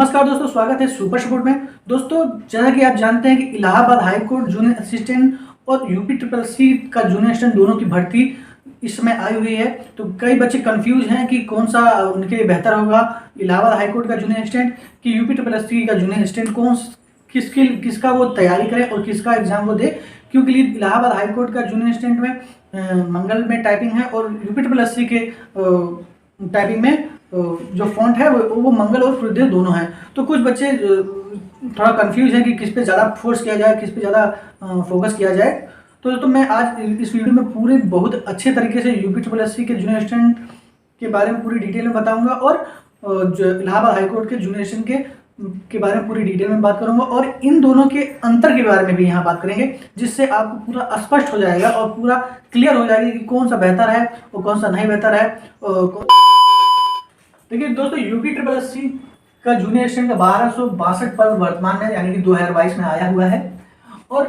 नमस्कार दोस्तों, स्वागत है सुपर सपोर्ट में। दोस्तों, जैसा कि आप जानते हैं कि Allahabad high court junior assistant और यूपी ट्रिपल सी का जूनियर असिस्टेंट दोनों की भर्ती इस समय आई हुई है। तो कई बच्चे कंफ्यूज हैं कि कौन सा उनके लिए बेहतर होगा, इलाहाबाद हाई कोर्ट का जूनियर असिस्टेंट कि यूपी ट्रिपल सी का जूनियर असिस्टेंट, किसका वो तैयारी करे और किसका एग्जाम वो दे। क्योंकि इलाहाबाद हाई कोर्ट का जूनियर असिस्टेंट में मंगल में टाइपिंग है और यूपी ट्रिपल सी के टाइपिंग में जो फॉन्ट है वो मंगल और पृथ्वी दोनों हैं। तो कुछ बच्चे थोड़ा कंफ्यूज हैं कि किस पे ज़्यादा फोर्स किया जाए, किस पे ज़्यादा फोकस किया जाए। तो मैं आज इस वीडियो में पूरे बहुत अच्छे तरीके से यूपी ट्रिपल एस सी के जूनियर असिस्टेंट के बारे में पूरी डिटेल में बताऊंगा और जो इलाहाबाद हाई कोर्ट के जूनियर असिस्टेंट के बारे में पूरी डिटेल में बात करूंगा और इन दोनों के अंतर के बारे में भी यहाँ बात करेंगे, जिससे आपको पूरा स्पष्ट हो जाएगा और पूरा क्लियर हो जाएगा कि कौन सा बेहतर है और कौन सा नहीं बेहतर है। देखिए दोस्तों, यूपी ट्रिपल एस सी का जूनियर असिस्टेंट का 1262 पद वर्तमान में यानी कि 2022 में आया हुआ है और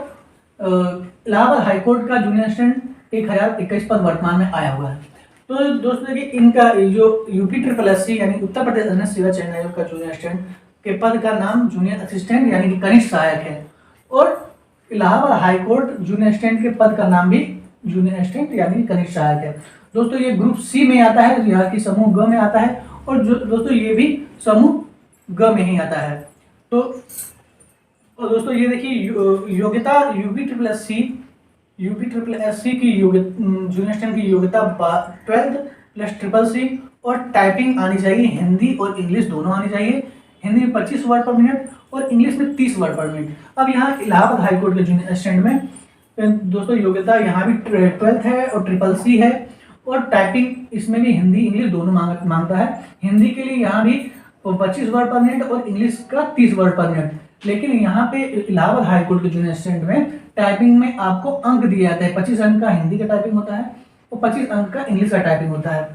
इलाहाबाद हाई कोर्ट का जूनियर असिस्टेंट 1021 पद वर्तमान में आया हुआ है। तो दोस्तों देखिए, इनका जो यूपी ट्रिपल एस सी यानी उत्तर प्रदेश अधीन सेवा चयन आयोग का जूनियर असिस्टेंट के पद का नाम जूनियर असिस्टेंट यानी कि कनिष्ठ सहायक है और Allahabad high court junior assistant के पद का नाम भी जूनियर असिस्टेंट यानी कि कनिष्ठ सहायक है। दोस्तों ये ग्रुप सी में आता है, यहाँ की समूह ग में आता है और जो दोस्तों ये भी समूह ग में ही आता है। तो और दोस्तों ये देखिए, योग्यता यूपी ट्रिपल एस सी की जूनियर असिस्टेंट की योग्यता 12th प्लस ट्रिपल सी और टाइपिंग आनी चाहिए, हिंदी और इंग्लिश दोनों आनी चाहिए। हिंदी में 25 वर्ड पर मिनट और इंग्लिश में 30 वर्ड पर मिनट। अब यहाँ इलाहाबाद हाई कोर्ट के जूनियर असिस्टेंट में दोस्तों योग्यता यहाँ भी 12th है और ट्रिपल सी है और टाइपिंग इसमें भी हिंदी इंग्लिश दोनों मांगता है। हिंदी के लिए यहाँ भी 25 वर्ड पर मिनट और इंग्लिश का 30 वर्ड पर मिनट। लेकिन यहाँ पे इलाहाबाद हाई कोर्ट के जूनियर असिस्टेंट में टाइपिंग में आपको अंक दिए जाते हैं। 25 अंक का हिंदी का टाइपिंग होता है और 25 अंक का इंग्लिश का टाइपिंग होता है।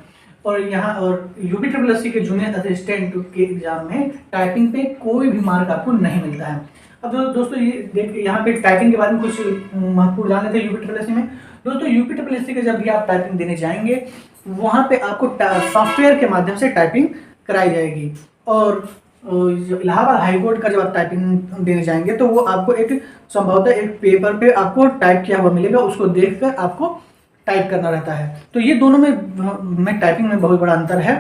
और यहाँ और यूपी ट्रिपल एस सी के जूनियर असिस्टेंट के एग्जाम में टाइपिंग पे कोई भी मार्क आपको नहीं मिलता है। अब दोस्तों ये देखिए, यहाँ पे टाइपिंग के बारे में कुछ महत्वपूर्ण जान लेते हैं यूपी ट्रिपल एस सी में। दोस्तों यूपी ट्रिपल एस सी के जब भी आप टाइपिंग देने जाएंगे वहाँ पे आपको सॉफ्टवेयर के माध्यम से टाइपिंग कराई जाएगी और इलाहाबाद हाई कोर्ट का जब आप टाइपिंग देने जाएंगे तो वो आपको एक संभवतः एक पेपर पे आपको टाइप किया हुआ मिलेगा, उसको देखकर आपको टाइप करना रहता है। तो ये दोनों में टाइपिंग में बहुत बड़ा अंतर है।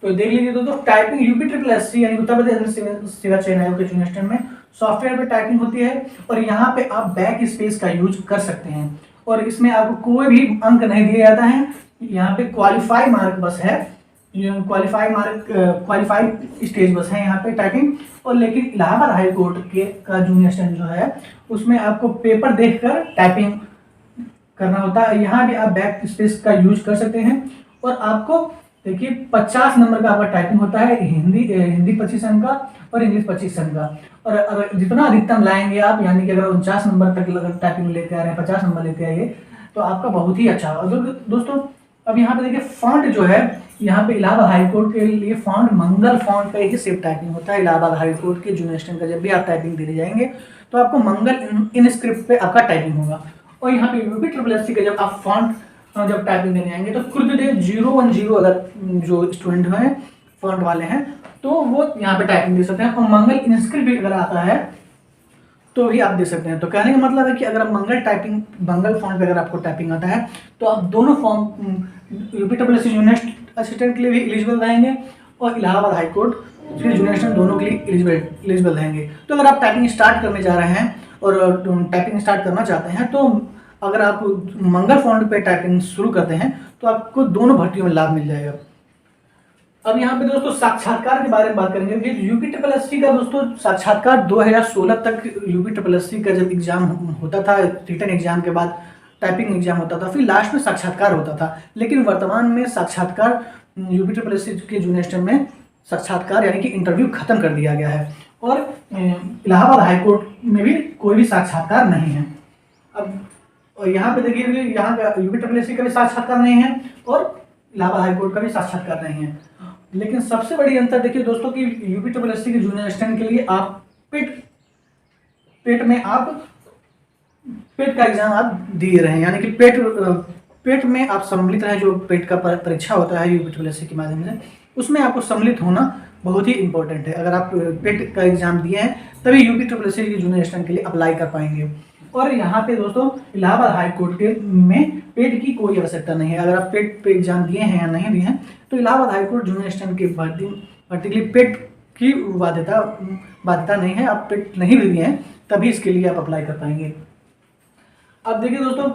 तो देख लीजिए दोस्तों, typing UP triple S C यानी उत्तर प्रदेश सेवा चयन आयोग के जूनियर असिस्टेंट में सॉफ्टवेयर पे टाइपिंग होती है और यहाँ पे आप बैक स्पेस का यूज कर सकते हैं और इसमें आपको कोई भी अंक नहीं दिया जाता है। यहाँ पे क्वालिफाई मार्क बस है, क्वालिफाइड स्टेज बस है यहाँ पे टाइपिंग। और लेकिन इलाहाबाद हाई कोर्ट के का जूनियर असिस्टेंट जो है उसमें आपको पेपर देखकर टाइपिंग करना होता है। यहाँ भी आप बैक स्पेस का यूज कर सकते हैं और आपको देखिए 50 नंबर का आपका टाइपिंग होता है, हिंदी 25 अंक का और इंग्लिश 25 अंक का। और अगर जितना अधिकतम लाएंगे आप, यानी कि अगर 49 नंबर तक टाइपिंग लेके आ रहे हैं, 50 नंबर लेके आइए तो आपका बहुत ही अच्छा होगा। दोस्तों अब यहाँ पे देखिए, फॉन्ट जो है यहाँ पे इलाहाबाद हाई कोर्ट के लिए फॉन्ट मंगल फॉन्ट का ही सिर्फ टाइपिंग होता है। इलाहाबाद हाई कोर्ट के जूनियर असिस्टेंट का जब भी आप टाइपिंग देने जाएंगे तो आपको मंगल इन स्क्रिप्ट पे आपका टाइपिंग होगा। और यहाँ पे यूपी ट्रिपल एस सी का जब आप फॉन्ट जब टाइपिंग देने आएंगे तो कृत्यदेव 010 अगर जो स्टूडेंट हैं फॉन्ट वाले हैं तो वो यहाँ पे टाइपिंग दे सकते हैं और मंगल इंस्क्रिप्ट भी अगर आता है तो भी आप दे सकते हैं। तो कहने का मतलब है कि अगर आप मंगल फॉन्ट पे अगर आपको टाइपिंग आता है तो आप दोनों form UP triple S C junior assistant के लिए भी एलिजिबल रहेंगे और इलाहाबाद हाई कोर्ट के जूनियर असिस्टेंट दोनों के लिए एलिजिबल रहेंगे। तो अगर आप टाइपिंग स्टार्ट करने जा रहे हैं और टाइपिंग स्टार्ट करना चाहते हैं तो अगर आप मंगल फॉन्ट पे टाइपिंग शुरू करते हैं तो आपको दोनों भर्तियों में लाभ मिल जाएगा। अब यहाँ पे दोस्तों साक्षात्कार के बारे में बात करेंगे। यूपी ट्रिपल एस सी का दोस्तों साक्षात्कार 2016 तक यूपी ट्रिपल एस सी का जब एग्जाम होता था, रिटन एग्जाम के बाद टाइपिंग एग्जाम होता था, फिर लास्ट में साक्षात्कार होता था। लेकिन वर्तमान में साक्षात्कार यूपी ट्रिपल एस सी के जूनियर असिस्टेंट में साक्षात्कार यानी कि इंटरव्यू खत्म कर दिया गया है और इलाहाबाद हाई कोर्ट में भी कोई भी साक्षात्कार नहीं है। अब और यहाँ पे देखिए, यहाँ का यूपी ट्रिपल एस सी का भी साक्षात्कार नहीं है और इलाहाबाद हाई कोर्ट का भी साक्षात्कार नहीं है। लेकिन सबसे बड़ी अंतर देखिए दोस्तों कि यूपी ट्रिपल एस सी के जूनियर असिस्टेंट के लिए आप पेट का एग्जाम आप दिए रहे हैं, यानी कि पेट में आप सम्मिलित रहे। जो पेट का परीक्षा होता है यूपी ट्रिपल एस सी के माध्यम से, उसमें आपको सम्मिलित होना बहुत ही इंपॉर्टेंट है। अगर आप पेट का एग्जाम दिए हैं तभी यूपी ट्रिपल एस सी के जूनियर असिस्टेंट के लिए अप्लाई कर पाएंगे। और यहाँ पे दोस्तों इलाहाबाद हाई कोर्ट के में पेट की कोई आवश्यकता नहीं है। अगर आप पेट पे एग्जाम दिए हैं या नहीं दिए हैं तो Allahabad high court junior assistant की भर्ती के लिए पेट की बाध्यता नहीं है। आप पेट नहीं भी दिए हैं तभी इसके लिए आप अप्लाई कर पाएंगे। अब देखिए दोस्तों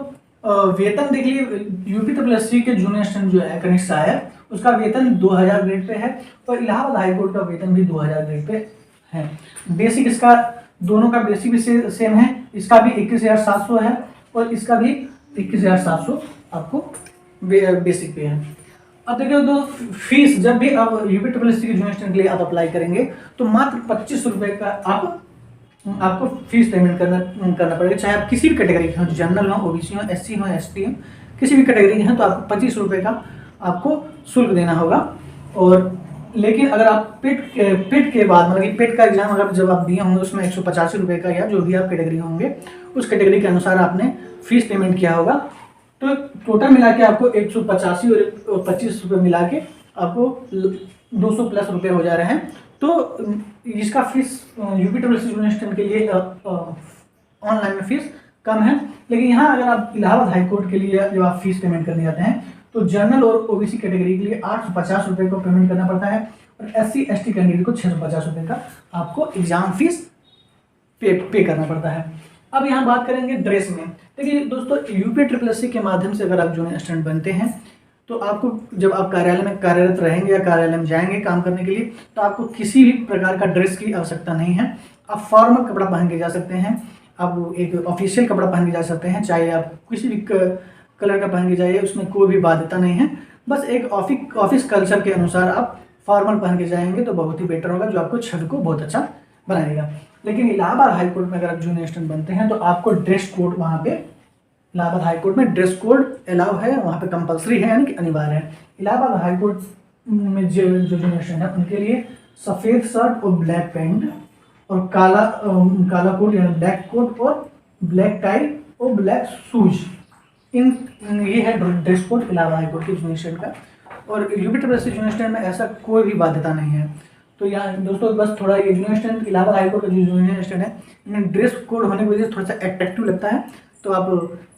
वेतन देख लिए यूपी ट्रिपल एस सी के जूनियर असिस्टेंट जो है कनिष्ठ सहायक उसका वेतन 2000 ग्रेड पे है और इलाहाबाद हाई कोर्ट का वेतन भी 2000 ग्रेड पे है। बेसिक इसका दोनों का बेसिक भी सेम है। इसका भी 21,700 है और इसका भी 21,700 आपको बेसिक पे है। अब देखिए तो फीस जब भी आप यूपी ट्रिपल एस सी के जूनियर असिस्टेंट के लिए आप अप्लाई करेंगे तो मात्र 25 रुपये का आपको फीस पेमेंट करना पड़ेगा। चाहे आप किसी भी कैटेगरी के हों, जनरल हो, ओबीसी हो, एससी हो, एसटी हो, किसी भी कैटेगरी के हैं तो आपको 25 रुपये का आपको शुल्क देना होगा। और लेकिन अगर आप पेट के बाद मतलब कि पेट का एग्जाम अगर जब आप दिए होंगे उसमें 185 रुपये का या जो भी आप कैटेगरी होंगे उस कैटेगरी के अनुसार आपने फीस पेमेंट किया होगा। तो टोटल मिला के आपको 185 और 25 रुपये मिला के आपको 200 प्लस रुपये हो जा रहे हैं। तो इसका fees UP triple S C junior assistant के लिए ऑनलाइन में फीस कम है। लेकिन यहाँ अगर आप इलाहाबाद हाई कोर्ट के लिए जब आप फीस पेमेंट करने जाते हैं तो जनरल और ओबीसी कैटेगरी के लिए 850 रुपये को पेमेंट करना पड़ता है और एससी एसटी कैटेगरी को 650 रुपये का आपको एग्जाम फीस पे करना पड़ता है। अब यहाँ बात करेंगे ड्रेस में। देखिए दोस्तों यूपी ट्रिपल एस सी के माध्यम से अगर आप जूनियर असिस्टेंट बनते हैं तो आपको जब आप कार्यालय में कार्यरत रहेंगे या कार्यालय में जाएंगे काम करने के लिए तो आपको किसी भी प्रकार का ड्रेस की आवश्यकता नहीं है। आप फॉर्मल कपड़ा पहन के जा सकते हैं, आप एक ऑफिशियल कपड़ा पहन के जा सकते हैं, चाहे आप किसी भी कलर का पहन के जाइए, उसमें कोई भी बाध्यता नहीं है। बस एक ऑफिस कल्चर के अनुसार आप फॉर्मल पहन के जाएंगे तो बहुत ही बेटर होगा, जो आपको छवि को बहुत अच्छा बनाएगा। लेकिन इलाहाबाद हाई कोर्ट में अगर आप जूनियर असिस्टेंट बनते हैं तो आपको ड्रेस कोड वहाँ पे इलाहाबाद हाई कोर्ट में ड्रेस कोड अलाउ है, वहाँ पे कंपलसरी है, यानी कि अनिवार्य है। इलाहाबाद हाई कोर्ट में जो जूनियर असिस्टेंट है उनके लिए सफ़ेद शर्ट और ब्लैक पैंट और काला कोट यानी ब्लैक कोट और ब्लैक टाई और ब्लैक शूज, ये है dress code Allahabad high court के जूनियर असिस्टेंट का। और UP triple S C junior assistant में ऐसा कोई भी बाध्यता नहीं है। तो यहाँ दोस्तों बस थोड़ा ये junior assistant Allahabad high court का जो जूनियर असिस्टेंट है इन्हें ड्रेस कोड होने की वजह से थोड़ा सा अट्रैक्टिव लगता है। तो आप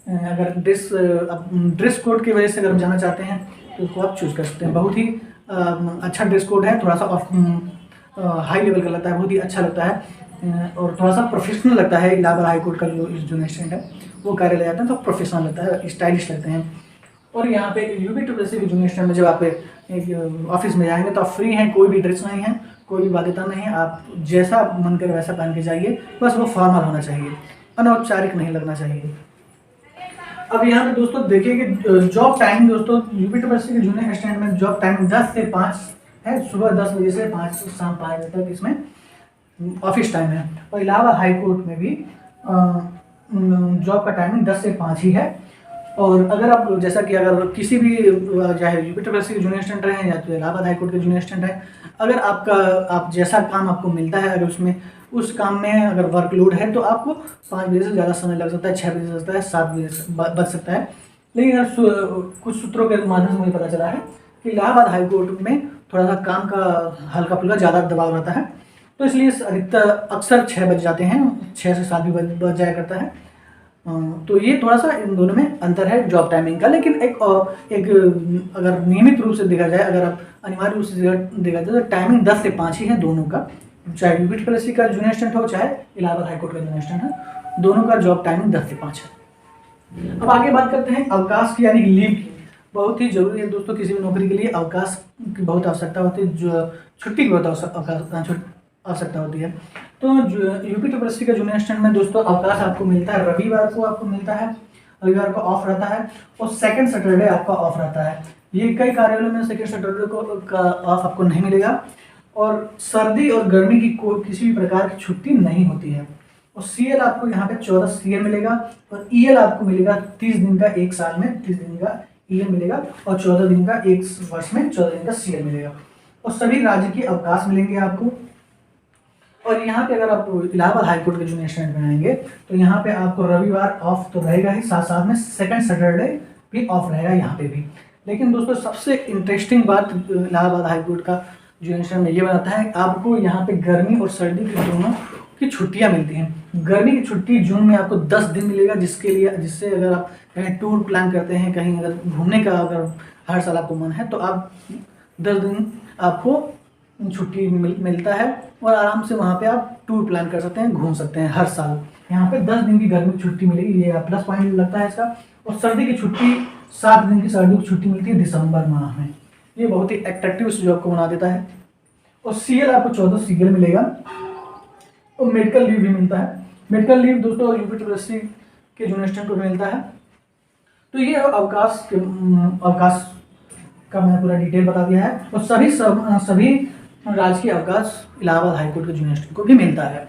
अगर ड्रेस कोड की वजह से अगर जाना चाहते हैं तो उसको आप चूज़ कर सकते हैं। बहुत ही अच्छा ड्रेस कोड है, थोड़ा सा हाई लेवल का लगता है, बहुत ही अच्छा लगता है और थोड़ा सा प्रोफेशनल लगता है। इलाहाबाद हाई कोर्ट का जो जूनियर असिस्टेंट है वो कार्यालय जाते हैं तो प्रोफेशनल लगता है, स्टाइलिश लगते हैं। और यहाँ पे यूपी ट्रिपल एस सी के जूनियर असिस्टेंट में जब आप एक ऑफिस में जाएंगे तो आप फ्री हैं, कोई भी ड्रेस नहीं है, कोई भी बाध्यता नहीं है। आप जैसा मन करे वैसा पहन के जाइए, बस वो फॉर्मल होना चाहिए, अनौपचारिक नहीं लगना चाहिए। अब यहाँ पे दोस्तों देखिए कि जॉब टाइम दोस्तों यूपी ट्रिपल एस सी के जूनियर असिस्टेंट में जॉब टाइम 10 से 5 है, सुबह 10 बजे से शाम 5 बजे तक इसमें ऑफिस टाइम है। और इलाहाबाद हाई कोर्ट में भी जॉब का टाइमिंग 10 से 5 ही है। और अगर आप जैसा कि अगर किसी भी चाहे यूपी ट्रिपल एस सी के जूनियर असिस्टेंट रहें या तो इलाहाबाद हाई कोर्ट के जूनियर असिस्टेंट हैं, अगर आप जैसा काम आपको मिलता है, अगर उसमें उस काम में अगर वर्कलोड है तो आपको 5 बजे से ज़्यादा समय लग सकता है, 6 बजे से लगता है, 7 बजे से बच सकता है। लेकिन अगर कुछ सूत्रों के माध्यम से मुझे पता चला है कि इलाहाबाद हाई कोर्ट में थोड़ा सा काम का हल्का फुल्का ज़्यादा दबाव रहता है, तो इसलिए अधिकतर अक्सर 6 बज जाते हैं, 6 से 7 भी बज जाया करता है। तो ये थोड़ा सा इन दोनों में अंतर है जॉब टाइमिंग का। लेकिन एक अगर नियमित रूप से देखा जाए, अगर आप अनिवार्य रूप से देखा जाए तो टाइमिंग 10 से 5 ही है दोनों का, चाहे यूपी ट्रिपल एस सी का जूनियर असिस्टेंट हो चाहे इलाहाबाद हाई कोर्ट का जूनियर असिस्टेंट है, दोनों का जॉब टाइमिंग 10 से 5 है। अब आगे बात करते हैं अवकाश की यानी लीव की। बहुत ही जरूरी है दोस्तों, किसी भी नौकरी के लिए अवकाश की बहुत आवश्यकता होती है, जो छुट्टी की बहुत आवश्यकता होती है। तो यूपी ट्रिपल एस सी का जूनियर असिस्टेंट में दोस्तों अवकाश आपको मिलता है, रविवार को आपको मिलता है, रविवार को ऑफ रहता है और सेकंड सैटरडे आपका ऑफ रहता है। ये कई कार्यालयों में सेकंड सैटरडे का ऑफ आपको नहीं मिलेगा। और सर्दी और गर्मी की किसी भी प्रकार की छुट्टी नहीं होती है। और सीएल आपको यहाँ पे 14 सीएल मिलेगा और ईएल आपको मिलेगा 30 दिन का एक साल में 30 दिन का ईएल मिलेगा और 14 दिन का एक वर्ष में 14 दिन का सीएल मिलेगा। और सभी राज्य के अवकाश मिलेंगे आपको। और यहाँ पे अगर आप इलाहाबाद हाई कोर्ट के जूनियर असिस्टेंट बनाएंगे तो यहाँ पे आपको रविवार ऑफ तो रहेगा ही, साथ साथ में सेकंड सैटरडे भी ऑफ रहेगा यहाँ पे भी। लेकिन दोस्तों सबसे इंटरेस्टिंग बात इलाहाबाद हाई कोर्ट का जूनियर असिस्टेंट में ये बनाता है आपको यहाँ पे गर्मी और सर्दी की दोनों की छुट्टियाँ मिलती हैं। गर्मी की छुट्टी जून में आपको 10 दिन मिलेगा, जिससे अगर आप कहीं टूर प्लान करते हैं, कहीं अगर घूमने का अगर हर साल आपको मन है तो आप 10 दिन आपको छुट्टी मिलता है और आराम से वहाँ पे आप टूर प्लान कर सकते हैं, घूम सकते हैं हर साल। यहाँ पे 10 दिन की गर्मी की छुट्टी मिलेगी, ये प्लस पॉइंट लगता है इसका। और सर्दी की छुट्टी 7 दिन की सर्दी की छुट्टी मिलती है दिसंबर माह में। ये बहुत ही अट्रैक्टिव इस जॉब को बना देता है। और सीएल आपको 14 सीएल मिलेगा और मेडिकल लीव भी मिलता है। मेडिकल लीव दोस्तों यूपीएससी के जूनियर असिस्टेंट को मिलता है। तो ये अवकाश का मैंने पूरा डिटेल बता दिया है। और सभी राजकीय अवकाश इलाहाबाद हाईकोर्ट के जूनियर असिस्टेंट को भी मिलता है।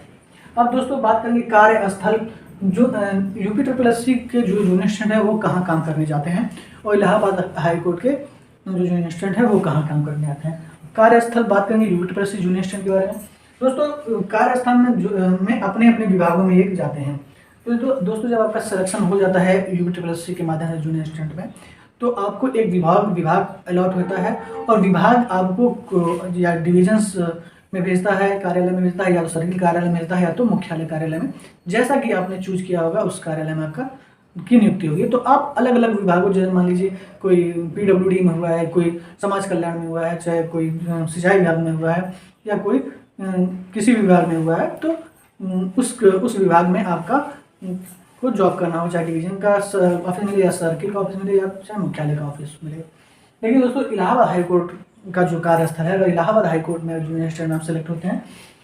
अब दोस्तों बात करेंगे कार्यस्थल, जो यूपीएससी के जो जूनियर असिस्टेंट है वो कहाँ काम करने जाते हैं और इलाहाबाद हाईकोर्ट के जो जूनियर असिस्टेंट है वो कहाँ काम करने आते हैं। कार्यस्थल बात करेंगे यूपीएससी जूनियर असिस्टेंट के बारे में। दोस्तों कार्यस्थल में अपने अपने विभागों में एक जाते हैं। तो दोस्तों जब आपका सिलेक्शन हो जाता है यूपीएससी के माध्यम से जूनियर असिस्टेंट में, तो आपको एक विभाग अलॉट होता है और विभाग आपको या डिविजन्स में भेजता है, कार्यालय में भेजता है, या तो सर्किल कार्यालय में भेजता है या तो मुख्यालय कार्यालय में, जैसा कि आपने चूज किया होगा उस कार्यालय में आपका की नियुक्ति होगी। तो आप अलग अलग विभागों, जैसे मान लीजिए कोई पीडब्ल्यूडी में हुआ है, कोई समाज कल्याण में हुआ है, चाहे कोई सिंचाई विभाग में हुआ है या कोई किसी विभाग में हुआ है, तो उस विभाग में आपका को जॉब करना हो, चाहे डिवीजन का ऑफिस मिले या सर्किल का ऑफिस मिले या चाहे मुख्यालय का ऑफिस मिले। लेकिन दोस्तों इलाहाबाद हाईकोर्ट का जो कार्यस्थल है, अगर इलाहाबाद हाईकोर्ट में जूनियर असिस्टेंट आप सेलेक्ट होते हैं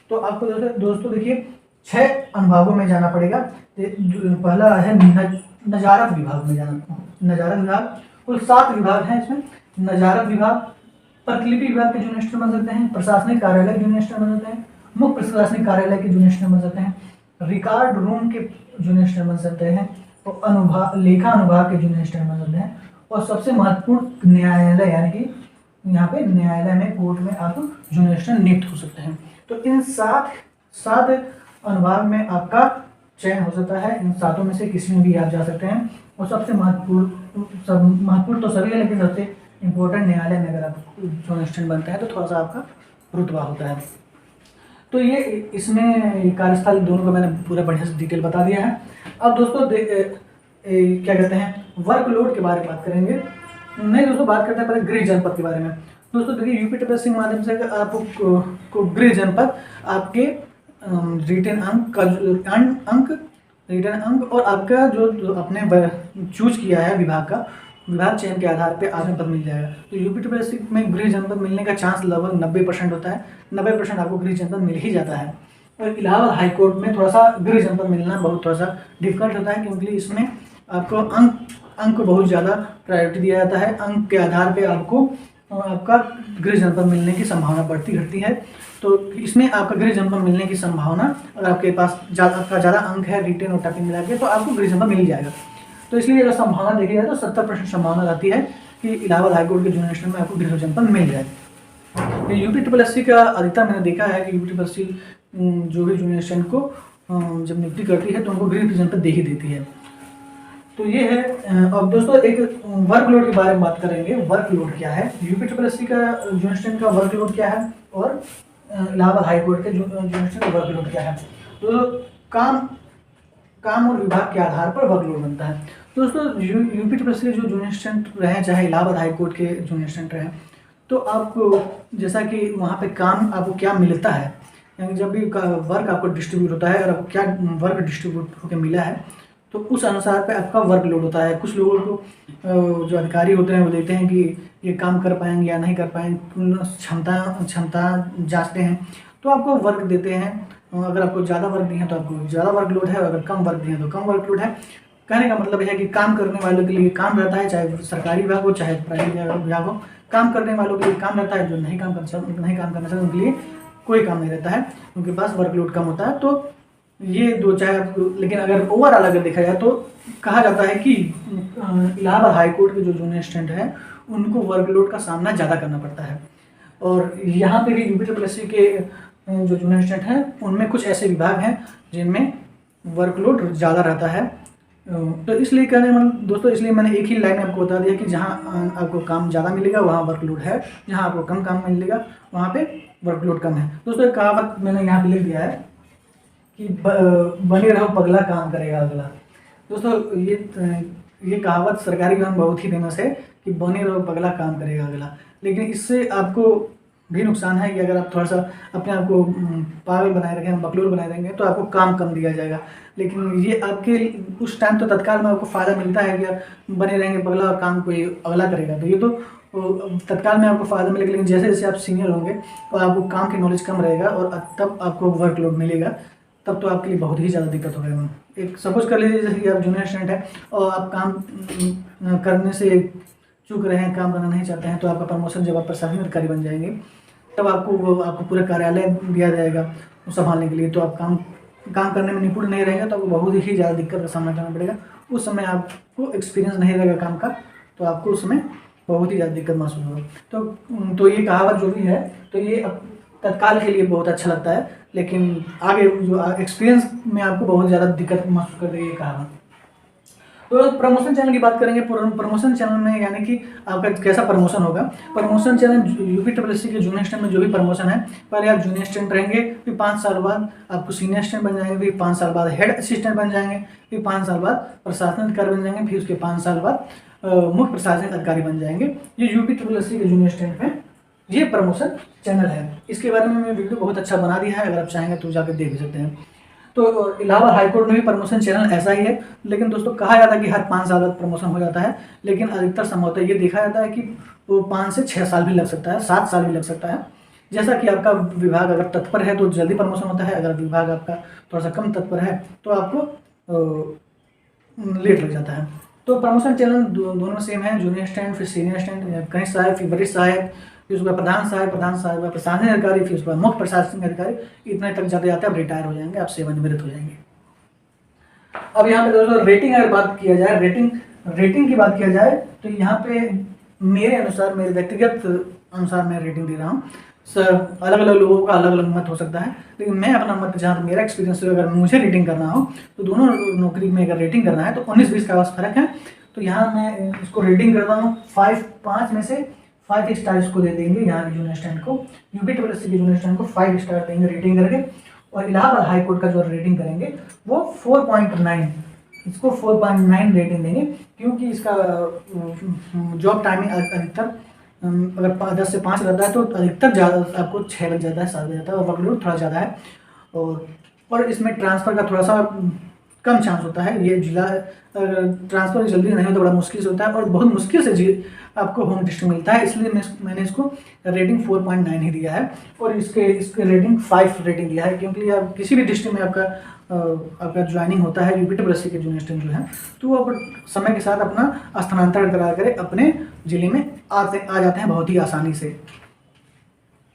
तो आपको दोस्तों देखिए 6 अनुभागों में जाना पड़ेगा। पहला है नजारत विभाग में जाना, नजारत विभाग, कुल 7 विभाग हैं इसमें। नजारत विभाग, प्रतिलिपि विभाग के जूनियर असिस्टेंट बन सकते हैं, प्रशासनिक कार्यालय के जूनियर असिस्टेंट बन सकते हैं, मुख्य प्रशासनिक कार्यालय के जूनियर असिस्टेंट बन सकते हैं, रिकॉर्ड रूम के जूनियर असिस्टेंट बन सकते हैं, और लेखा अनुभाग के जूनियर असिस्टेंट बन सकते हैं, और सबसे महत्वपूर्ण न्यायालय, यानी कि यहाँ पे न्यायालय में, कोर्ट में आप जूनियर असिस्टेंट नियुक्त हो सकते हैं। तो इन 7 अनुभाग में आपका चयन हो सकता है। इन 7 में से किसी में भी आप जा सकते हैं। और सबसे महत्वपूर्ण तो सभी है, लेकिन सबसे इम्पोर्टेंट न्यायालय में अगर आप जूनियर असिस्टेंट बनते हैं तो थोड़ा सा आपका रुतबा होता है। तो ये इसमें कार्यस्थल दोनों को मैंने पूरा बढ़िया से डिटेल बता दिया है। अब दोस्तों क्या कहते हैं, वर्कलोड के बारे में बात करेंगे। नहीं दोस्तों, बात करते हैं पहले गृह जनपद के बारे में। दोस्तों देखिए यूपीएससी के माध्यम से आपको गृह जनपद आपके रिटर्न अंक और आपका जो आपने चूज किया है विभाग चयन के आधार पे आपको पद मिल जाएगा। तो यूपीएससी में गृह जनपद मिलने का चांस लगभग 90% होता है। 90% आपको गृह जनपद मिल ही जाता है। और इलाहाबाद हाईकोर्ट में थोड़ा सा गृह जनपद मिलना बहुत थोड़ा सा डिफिकल्ट होता है, क्योंकि इसमें आपको अंक बहुत ज़्यादा प्रायोरिटी दिया जाता है। अंक के आधार पे आपका गृह जनपद मिलने की संभावना बढ़ती घटती है। तो इसमें आपका गृह जनपद मिलने की संभावना, अगर आपके पास ज़्यादा अंक है रिटेन और टाइपिंग मिला के, तो आपको गृह जनपद मिल जाएगा। तो इसलिए अगर संभावना देखी जाए तो 70% संभावना रहती है कि इलाहाबाद हाईकोर्ट के जूनियर असिस्टेंट में आपको गृह जनपद मिल जाए। यूपीएससी का अधिकतर मैंने देखा है कि यूपीएससी जो भी जूनियर असिस्टेंट को जब नियुक्ति करती है तो उनको गृह जनपद दे ही देती है। तो ये है। अब दोस्तों एक वर्कलोड के बारे में बात करेंगे। वर्कलोड क्या है, यूपीएससी का जूनियर असिस्टेंट का वर्कलोड क्या है और इलाहाबाद हाईकोर्ट के जूनियर असिस्टेंट का वर्कलोड क्या है। तो काम और विभाग के आधार पर वर्कलोड बनता है। तो दोस्तों यूपीएससी के जो जूनियर असिस्टेंट रहे, चाहे इलाहाबाद हाईकोर्ट के जूनियर असिस्टेंट रहे, तो आपको जैसा कि वहाँ पे काम आपको क्या मिलता है, यानी जब भी वर्क आपको डिस्ट्रीब्यूट होता है और आपको क्या वर्क डिस्ट्रीब्यूट होकर मिला है तो उस अनुसार पे आपका वर्कलोड होता है। कुछ लोगों को जो अधिकारी होते हैं वो देखते हैं कि ये काम कर पाएंगे या नहीं कर पाएंगे, क्षमता जांचते हैं तो आपको वर्क देते हैं। अगर आपको ज़्यादा वर्क दिए हैं तो आपको ज़्यादा वर्कलोड है, अगर कम वर्क दिए हैं तो कम वर्कलोड है। कहने का मतलब है कि काम करने वालों के लिए काम रहता है, चाहे सरकारी विभाग हो चाहे प्राइवेट विभाग हो। काम करने वालों के लिए काम रहता है, जो नहीं काम करना चाहते उनके लिए कोई काम नहीं रहता है, उनके पास वर्कलोड कम होता है। तो ये दो चाहे, लेकिन अगर ओवरऑल अगर देखा जाए तो कहा जाता है कि इलाहाबाद हाईकोर्ट के जो जूनियर असिस्टेंट हैं उनको वर्कलोड का सामना ज़्यादा करना पड़ता है। और यहाँ पे भी यूपीएससी के जो जूनियर असिस्टेंट हैं उनमें कुछ ऐसे विभाग हैं जिनमें वर्कलोड ज़्यादा रहता है तो इसलिए कहने मतलब दोस्तों, इसलिए मैंने एक ही लाइन में आपको बता दिया कि जहाँ आपको काम ज़्यादा मिलेगा वहाँ वर्कलोड है, जहाँ आपको कम काम मिलेगा वहाँ पे वर्कलोड कम है। दोस्तों एक कहावत मैंने यहाँ पे लिख दिया है कि बने रहो पगला काम करेगा अगला। दोस्तों ये कहावत सरकारी में बहुत ही फेमस है कि बने रहो पगला काम करेगा अगला। लेकिन इससे आपको भी नुकसान है कि अगर आप थोड़ा सा अपने आप को पागल बनाए रखें, बकलोल बनाए रहेंगे तो आपको काम कम दिया जाएगा। लेकिन ये आपके उस टाइम तो तत्काल में आपको फ़ायदा मिलता है कि आप बने रहेंगे पगला और काम कोई अगला करेगा, तो ये तो तत्काल में आपको फ़ायदा मिलेगा। लेकिन जैसे जैसे आप सीनियर होंगे तो आपको काम की नॉलेज कम रहेगा और तब आपको वर्कलोड मिलेगा, तब तो आपके लिए बहुत ही ज़्यादा दिक्कत होगा। एक सपोज कर लीजिए जैसे कि आप जूनियर स्टूडेंट हैं और आप काम करने से चूक रहे हैं, काम करना नहीं चाहते हैं, तो आपका प्रमोशन जब आप प्रशासनिक अधिकारी बन जाएंगे तब आपको पूरा कार्यालय दिया जाएगा संभालने के लिए। तो आप काम करने में निपुण नहीं रहेंगे तो आपको बहुत ही ज़्यादा दिक्कत का सामना करना पड़ेगा। उस समय आपको एक्सपीरियंस नहीं रहेगा काम का, तो आपको उस समय बहुत ही ज़्यादा दिक्कत महसूस होगा। तो ये कहावत जो भी है तो ये तत्काल के लिए बहुत अच्छा लगता है, लेकिन आगे जो एक्सपीरियंस में आपको बहुत ज़्यादा दिक्कत महसूस कर देगी ये कहावत। तो प्रमोशन चैनल की बात करेंगे। प्रमोशन चैनल में यानी कि आपका कैसा प्रमोशन होगा। प्रमोशन चैनल यूपीएससी के जूनियर स्टूडेंट में जो भी प्रमोशन है, पहले आप जूनियर स्टूडेंट रहेंगे, फिर 5 साल बाद आपको सीनियर स्टूडेंट बन जाएंगे, फिर 5 साल बाद हेड असिस्टेंट बन जाएंगे, फिर 5 साल बाद प्रशासनिक अधिकारी बन जाएंगे, फिर उसके 5 साल बाद मुख्य प्रशासनिक अधिकारी बन जाएंगे। ये यूपीएससी के जूनियर स्टूडेंट में ये प्रमोशन चैनल है। इसके बारे में मैं वीडियो बहुत अच्छा बना दिया है, अगर आप चाहेंगे तो जाकर देख सकते हैं। तो इलाहाबाद हाईकोर्ट में भी प्रमोशन चैनल ऐसा ही है। लेकिन दोस्तों कहा जाता है कि हर 5 साल बाद प्रमोशन हो जाता है, लेकिन अधिकतर संभवतः ये देखा जाता है कि वो 5 से 6 साल भी लग सकता है, 7 साल भी लग सकता है। जैसा कि आपका विभाग अगर तत्पर है तो जल्दी प्रमोशन होता है, अगर विभाग आपका थोड़ा सा कम तत्पर है तो आपको लेट लग जाता है। तो प्रमोशन चैनल दोनों सेम है, जूनियर स्टैंड फिर सीनियर स्टैंड, कनिष्ठ सहायक फिर वरिष्ठ सहायक, फिर उसके बाद प्रधान सहायक प्रशासनिक अधिकारी, फिर उसके बाद मुख्य प्रशासनिक अधिकारी, इतने तक जाते जाते आप रिटायर हो जाएंगे, आप सेवानिवृत्त हो जाएंगे। अब यहाँ पे दोस्तों रेटिंग अगर बात किया जाए, रेटिंग की बात किया जाए तो यहाँ पे मेरे अनुसार, मेरे व्यक्तिगत अनुसार मैं रेटिंग दे रहा हूँ। सर अलग अलग लोगों का अलग अलग मत हो सकता है, लेकिन मैं अपना मत, जहाँ मेरा एक्सपीरियंस है, अगर मुझे रेटिंग करना हो तो दोनों नौकरी में अगर रेटिंग करना है तो 19-20 का फर्क है। तो यहाँ मैं इसको रेटिंग करता हूँ 5 में से 5 स्टार इसको दे देंगे। यहाँ के जूनियर स्टैंड को, यूपीएससी के जूनियर स्टैंड को 5 स्टार देंगे रेटिंग करके। और इलाहाबाद हाईकोर्ट का जो रेटिंग करेंगे वो 4.9, इसको 4.9 रेटिंग देंगे, क्योंकि इसका जॉब टाइमिंग अधिकतर अगर 10 से 5 रहता है तो अधिकतर ज़्यादा आपको 6 लग जाता है, 7 लग जाता है, और वर्कलोड थोड़ा ज़्यादा है। और इसमें ट्रांसफ़र का थोड़ा सा कम चांस होता है। ये जिला ट्रांसफ़र जल्दी नहीं होता, बड़ा मुश्किल से होता है, और बहुत मुश्किल से आपको होम डिस्ट्रिक्ट मिलता है। इसलिए मैंने इसको रेटिंग 4.9 ही दिया है, और इसके रेटिंग 5 रेटिंग दिया है, क्योंकि आप किसी भी डिस्ट्रिक्ट में आपका ज्वाइनिंग होता है यूपीएससी के जूनियर स्टूडेंट जो है, तो वो समय के साथ अपना स्थानांतरण करा कर अपने जिले में आ जाते हैं बहुत ही आसानी से।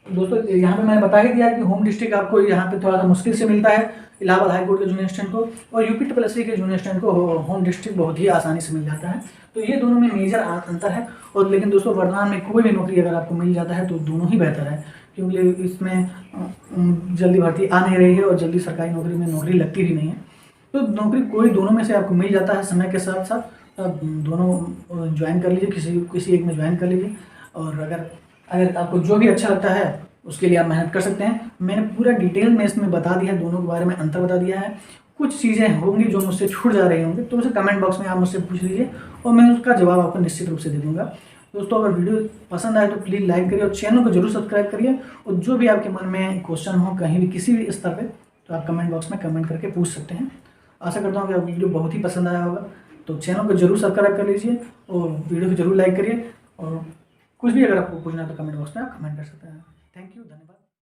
दोस्तों यहाँ पे मैंने बता ही दिया कि होम डिस्ट्रिक्ट आपको यहाँ पे थोड़ा सा मुश्किल से मिलता है इलाहाबाद हाईकोर्ट के जूनियर स्टूडेंट को, और यूपीएससी के जूनियर स्टूडेंट को होम डिस्ट्रिक्ट बहुत ही आसानी से मिल जाता है। तो ये दोनों में मेजर अंतर है। और लेकिन दोस्तों वर्तमान में कोई भी नौकरी अगर आपको मिल जाता है तो दोनों ही बेहतर है, क्योंकि इसमें जल्दी भर्ती आ नहीं रही है और जल्दी सरकारी नौकरी में नौकरी लगती भी नहीं है। तो नौकरी कोई दोनों में से आपको मिल जाता है समय के साथ साथ, आप दोनों ज्वाइन कर लीजिए, किसी एक में ज्वाइन कर लीजिए। और अगर आपको जो भी अच्छा लगता है उसके लिए आप मेहनत कर सकते हैं। मैंने पूरा डिटेल में इसमें बता दिया है, दोनों के बारे में अंतर बता दिया है। कुछ चीज़ें होंगी जो मुझसे छूट जा रही होंगी तो उसे कमेंट बॉक्स में आप मुझसे पूछ लीजिए और मैं उसका जवाब आपको निश्चित रूप से दे दूंगा। दोस्तों अगर वीडियो पसंद आए तो प्लीज़ लाइक करिए और चैनल को जरूर सब्सक्राइब करिए। और जो भी आपके मन में क्वेश्चन हो कहीं भी किसी भी स्तर पर, तो आप कमेंट बॉक्स में कमेंट करके पूछ सकते हैं। आशा करता हूँ कि आपको वीडियो बहुत ही पसंद आया होगा। तो चैनल को जरूर सब्सक्राइब कर लीजिए और वीडियो को जरूर लाइक करिए। और कुछ भी अगर आपको पूछना है तो कमेंट बॉक्स में आप कमेंट कर सकते हैं। थैंक यू, धन्यवाद।